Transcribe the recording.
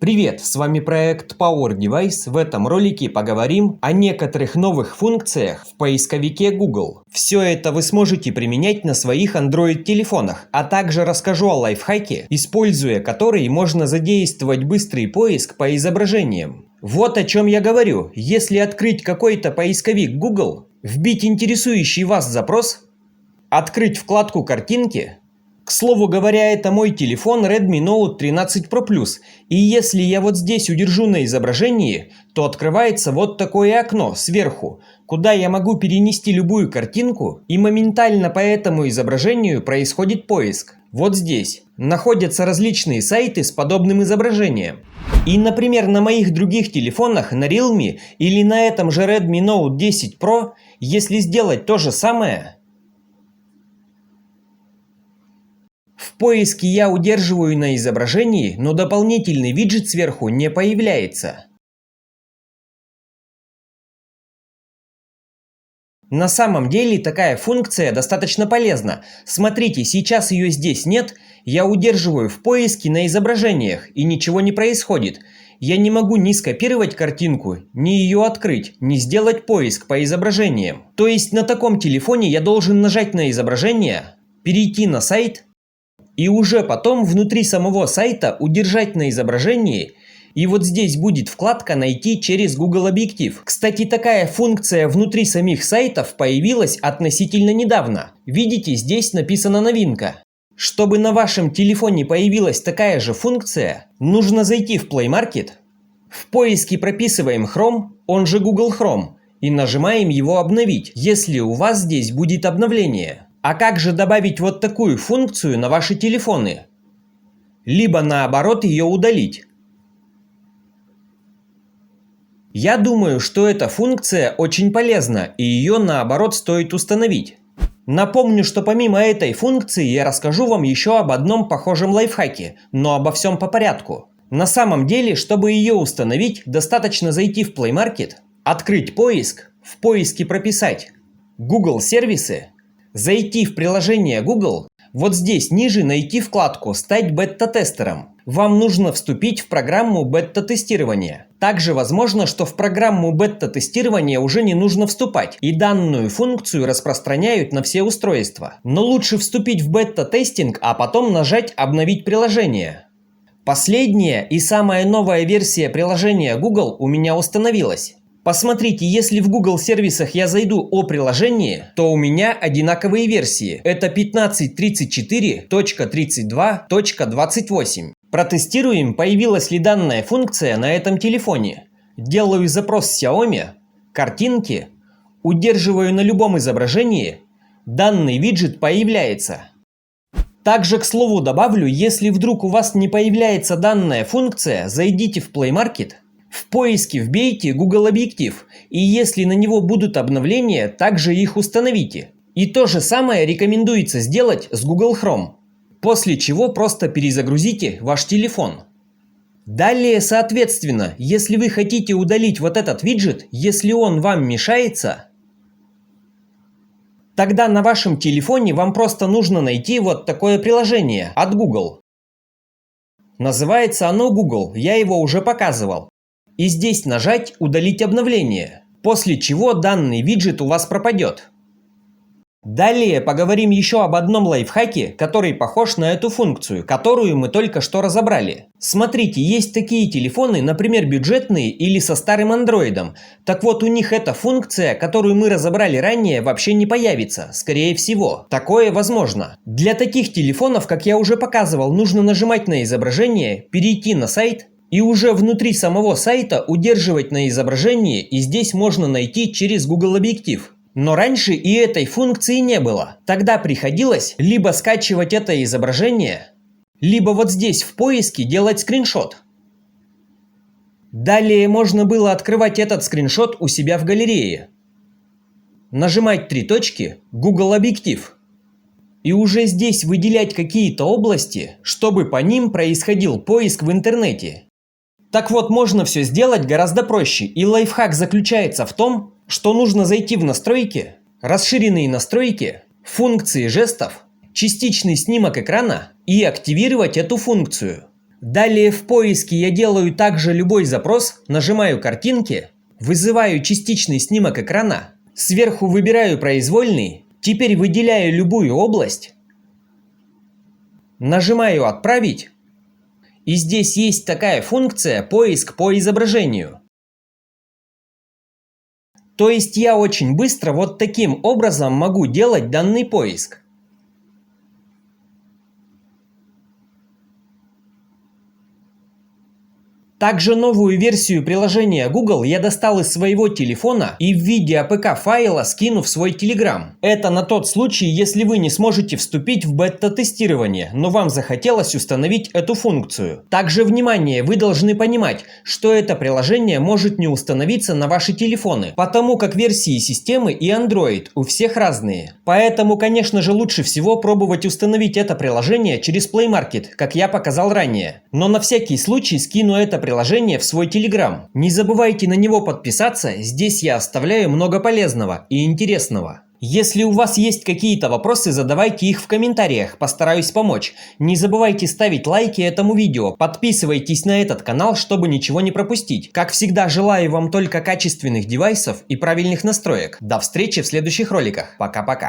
Привет, с вами проект Power Device. В этом ролике поговорим о некоторых новых функциях в поисковике Google. Все это вы сможете применять на своих Android-телефонах, а также расскажу о лайфхаке, используя который можно задействовать быстрый поиск по изображениям. Вот о чем я говорю. Если открыть какой-то поисковик Google, вбить интересующий вас запрос, открыть вкладку «Картинки». К слову говоря, это мой телефон Redmi Note 13 Pro Plus, и если я вот здесь удержу на изображении, то открывается вот такое окно сверху, куда я могу перенести любую картинку, и моментально по этому изображению происходит поиск. Вот здесь находятся различные сайты с подобным изображением. И, например, на моих других телефонах, на Realme или на этом же Redmi Note 10 Pro, если сделать то же самое, в поиске я удерживаю на изображении, но дополнительный виджет сверху не появляется. На самом деле такая функция достаточно полезна. Смотрите, сейчас ее здесь нет, я удерживаю в поиске на изображениях и ничего не происходит. Я не могу ни скопировать картинку, ни ее открыть, ни сделать поиск по изображениям. То есть на таком телефоне я должен нажать на изображение, перейти на сайт, и уже потом внутри самого сайта удержать на изображении, и вот здесь будет вкладка «Найти через Google Объектив». Кстати, такая функция внутри самих сайтов появилась относительно недавно. Видите, здесь написано «Новинка». Чтобы на вашем телефоне появилась такая же функция, нужно зайти в Play Market, в поиске прописываем Chrome, он же Google Chrome, и нажимаем его «Обновить», если у вас здесь будет обновление. А как же добавить вот такую функцию на ваши телефоны? Либо наоборот ее удалить. Я думаю, что эта функция очень полезна, и ее наоборот стоит установить. Напомню, что помимо этой функции я расскажу вам еще об одном похожем лайфхаке, но обо всем по порядку. На самом деле, чтобы ее установить, достаточно зайти в Play Market, открыть поиск, в поиске прописать Google сервисы, зайти в приложение Google, вот здесь ниже найти вкладку «Стать бета-тестером». Вам нужно вступить в программу бета-тестирования. Также возможно, что в программу бета-тестирования уже не нужно вступать, и данную функцию распространяют на все устройства. Но лучше вступить в бета-тестинг, а потом нажать «Обновить приложение». Последняя и самая новая версия приложения Google у меня установилась. Посмотрите, если в Google сервисах я зайду о приложении, то у меня одинаковые версии. Это 15.34.32.28. Протестируем, появилась ли данная функция на этом телефоне. Делаю запрос Xiaomi, картинки, удерживаю на любом изображении, данный виджет появляется. Также, к слову, добавлю, если вдруг у вас не появляется данная функция, зайдите в Play Market, в поиске вбейте Google Объектив, и если на него будут обновления, также их установите. И то же самое рекомендуется сделать с Google Chrome, после чего просто перезагрузите ваш телефон. Далее, соответственно, если вы хотите удалить вот этот виджет, если он вам мешается, тогда на вашем телефоне вам просто нужно найти вот такое приложение от Google. Называется оно Google, я его уже показывал. И здесь нажать «Удалить обновление», после чего данный виджет у вас пропадет. Далее поговорим еще об одном лайфхаке, который похож на эту функцию, которую мы только что разобрали. Смотрите, есть такие телефоны, например, бюджетные или со старым андроидом. Так вот, у них эта функция, которую мы разобрали ранее, вообще не появится, скорее всего. Такое возможно. Для таких телефонов, как я уже показывал, нужно нажимать на изображение, перейти на сайт, и уже внутри самого сайта удерживать на изображении, и здесь можно найти через Google Объектив. Но раньше и этой функции не было. Тогда приходилось либо скачивать это изображение, либо вот здесь в поиске делать скриншот. Далее можно было открывать этот скриншот у себя в галерее. Нажимать три точки Google Объектив. И уже здесь выделять какие-то области, чтобы по ним происходил поиск в интернете. Так вот, можно все сделать гораздо проще, и лайфхак заключается в том, что нужно зайти в настройки, расширенные настройки, функции жестов, частичный снимок экрана и активировать эту функцию. Далее в поиске я делаю также любой запрос, нажимаю картинки, вызываю частичный снимок экрана, сверху выбираю произвольный, теперь выделяю любую область, нажимаю «Отправить», и здесь есть такая функция «Поиск по изображению». То есть я очень быстро вот таким образом могу делать данный поиск. Также новую версию приложения Google я достал из своего телефона и в виде APK файла скину в свой Telegram. Это на тот случай, если вы не сможете вступить в бета-тестирование, но вам захотелось установить эту функцию. Также внимание, вы должны понимать, что это приложение может не установиться на ваши телефоны, потому как версии системы и Android у всех разные. Поэтому, конечно же, лучше всего пробовать установить это приложение через Play Market, как я показал ранее. Но на всякий случай скину это приложение в свой Telegram. Не забывайте на него подписаться, здесь я оставляю много полезного и интересного. Если у вас есть какие-то вопросы, задавайте их в комментариях, постараюсь помочь. Не забывайте ставить лайки этому видео, подписывайтесь на этот канал, чтобы ничего не пропустить. Как всегда, желаю вам только качественных девайсов и правильных настроек. До встречи в следующих роликах. Пока-пока.